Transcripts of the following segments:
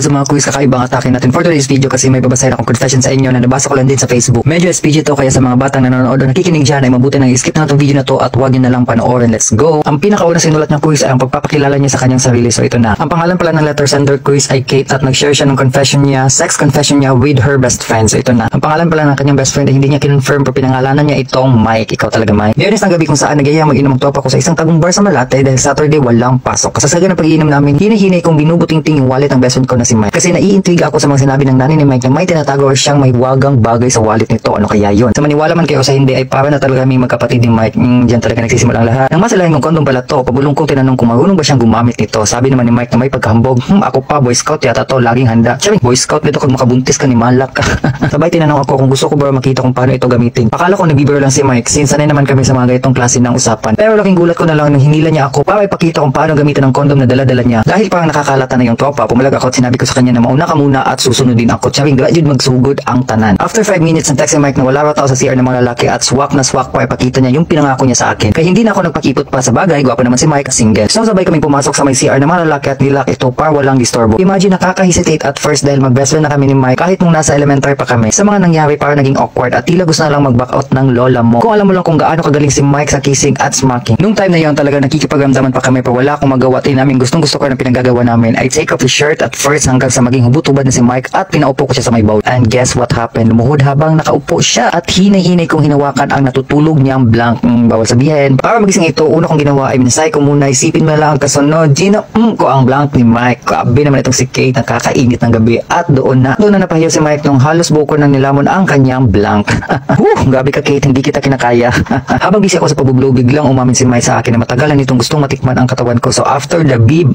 Sa mga quiz, kakaibang atake natin for today's video kasi may babasahin akong confession sa inyo na nabasa ko lang din sa Facebook. Medyo SPG to, kaya sa mga batang nanonood o nakikinig dyan ay mabuti nang i-skip na itong video na to at huwag nyo na lang panoorin. Let's go! Ang pinakauna sinulat ng quiz ay ang pagpapakilala niya sa kanyang sarili. So ito na. Ang pangalan pala ng letter sender quiz ay Kate at nag-share siya ng confession niya, sex confession niya with her best friend. So ito na. Ang pangalan pala ng kanyang best friend ay hindi niya kinonfirm pero pinangalanan niya itong Mike. Ikaw talaga, Mike. Biyernes ng gabi kung saan nagaya mag-inom ang tropa ko sa isang tagong bar sa Malate dahil Saturday walang pasok. Kasasagan ng pag-iinom namin, hinihinay kong binubuting-ting yung wallet ng best friend ko na si Mike. Kasi naiintriga ako sa mga sinabi ng nanay ni Mike na may tinatago or siyang may wagang bagay sa wallet nito. Ano kaya yun? Sa maniwala man kayo sa hindi ay para na talaga kaming magkapatid ni Mike. Diyan talaga nagsisimula ang lahat. Nang masalahin kong kondom pala to, pabulong ko tinanong kung marunong ba siyang gumamit nito. Sabi naman ni Mike na may pagkahambog. Ako pa, Boy Scout yata to, laging handa. Sabi, Boy Scout nito kung makabuntis ka ni Malak. Sabay tinanong ako kung gusto ko ba makita kung paano ito gamitin. Akala ko nagbibiro lang si Mike since sanay naman kami sa mga ganitong klase ng usapan. Pero laking gulat ko na lang nang hinila niya ako para ipakita kung paano gamitin ang kondom na dala-dala niya. Dahil parang nakakalata na yung tropa, pumalag ako at sinabi ko sa kanya na mauna ka muna at susunod din ako. Sabing graduate magsugod ang tanan. After 5 minutes ng text si Mike na wala raw tao sa CR ng mga lalaki at swak na swak pa ipakita niya yung pinangako niya sa akin. Kaya hindi na ako nagpakipot pa sa bagay, gwapo naman si Mike, single. So sabay kaming pumasok sa may CR ng mga lalaki at nilak ito para walang disturbo. Imagine nakaka-hesitate at first dahil mag-best friend na kami ni Mike kahit nung nasa elementary pa kami. Sa mga nangyari para naging awkward at tila gusto na lang mag-back out ng lola mo. Kung alam mo lang kung gaano kagaling si Mike sa kissing at smacking. Nung time na yon talaga nakikipagramdaman pa kami pero wala akong magawa. Namin gustong gusto ko na pinagagawa namin. I take off the shirt at first hanggang sa maging hubot-hubad na si Mike at pinaupo ko siya sa may bowl. And guess what happened? Lumuhod habang nakaupo siya at hinay-hinay kong hinawakan ang natutulog niyang blank. Bawal sabihin. Para magising ito, una kong ginawa ay minasay ko muna, isipin mo lang ang kasunod. Gina, ko ang blank ni Mike. Kaabi naman itong si Kate, nakakainit ng gabi. At doon na napahiyaw si Mike nung halos buko ng nilamon ang kanyang blank. Gabi ka Kate, hindi kita kinakaya. Habang busy ako sa pabublo, biglang umamin si Mike sa akin na matagal na nitong gustong matikman ang katawan ko. So after the bib,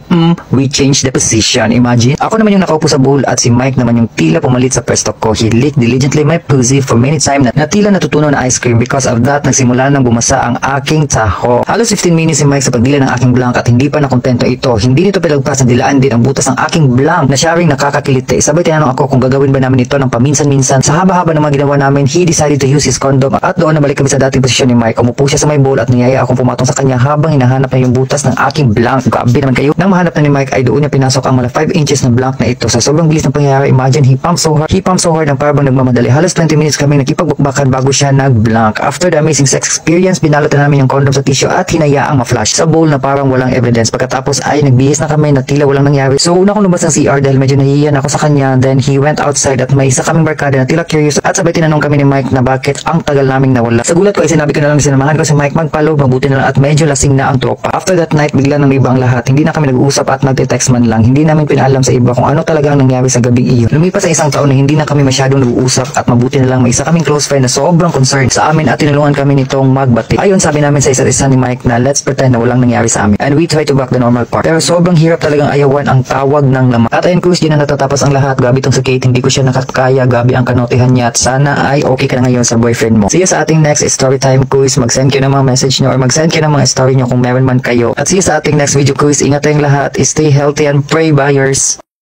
we changed the position. Imagine, ako naman yung nakaupo sa bowl at si Mike naman yung tila pumalit sa pwesto ko. He licked diligently my pussy for many times na tila natutunaw na ice cream. Because of that, nagsimula nang bumasa ang aking taho. Halos 15 minutes si Mike sa pagdila ng aking blank at hindi pa nakontento ito. Hindi nito pinagpas na dilaan din ang butas ng aking blank na siya ring nakakakiliti. Sabay tinanong ako kung gagawin ba namin ito ng paminsan-minsan. Sa haba-haba ng mga ginawa namin, he decided to use his condom at doon nabalik kami sa dating posisyon ni Mike. Umupo siya sa may bowl at niyaya akong pumatong sa kanya habang hinahanap na yung butas ng aking blank. Gabi naman kayo. Nang mahanap na ni Mike ay doon niya pinasok ang mga 5 inches na blank na ito. Sa sobrang bilis ng pangyayari, imagine he pumped so hard ng parang nagmamadali. Halos 20 minutes kami nakipagbukbakan bago siya nag-blank. After the amazing sex experience, binalot na namin yung condom sa tissue at hinayaang ma-flash sa bowl na parang walang evidence. Pagkatapos ay nagbihis na kami na tila walang nangyari. So una kong lumabas ng CR dahil medyo nahihiyan ako sa kanya. Then he went outside at may isa kaming barkada na tila curious at sabay tinanong kami ni Mike na bakit ang tagal naming nawala. Sa gulat ko ay sinabi ko na lang sinamahan ko si Mike magpalo, mabuti na lang at medyo lasing na ang tropa. After that night, bigla nang iba ang lahat. Hindi na kami nag-uusap at nagte-text man lang. Hindi namin pinaalam sa iba kung ano talaga ang nangyari sa gabing iyon. Lumipas sa isang taon na hindi na kami masyadong nag-uusap at mabuti na lang may isa kaming close friend na sobrang concerned sa amin at tinulungan kami nitong magbati. Ayun, sabi namin sa isa't isa ni Mike na let's pretend na walang nangyari sa amin. And we try to back the normal part. Pero sobrang hirap talagang ayawan ang tawag ng laman. At ayun, Cruz, di na natatapos ang lahat. Gabi tong si Kate, hindi ko siya nakakaya. Gabi ang kanotihan niya at sana ay okay ka na ngayon sa boyfriend mo. See you sa ating next story time quiz. Mag-send kayo ng mga message nyo or mag-send kayo ng mga story nyo kung meron man kayo. At see you sa ating next video quiz. Ingat tayong lahat. Stay healthy and pray buyers.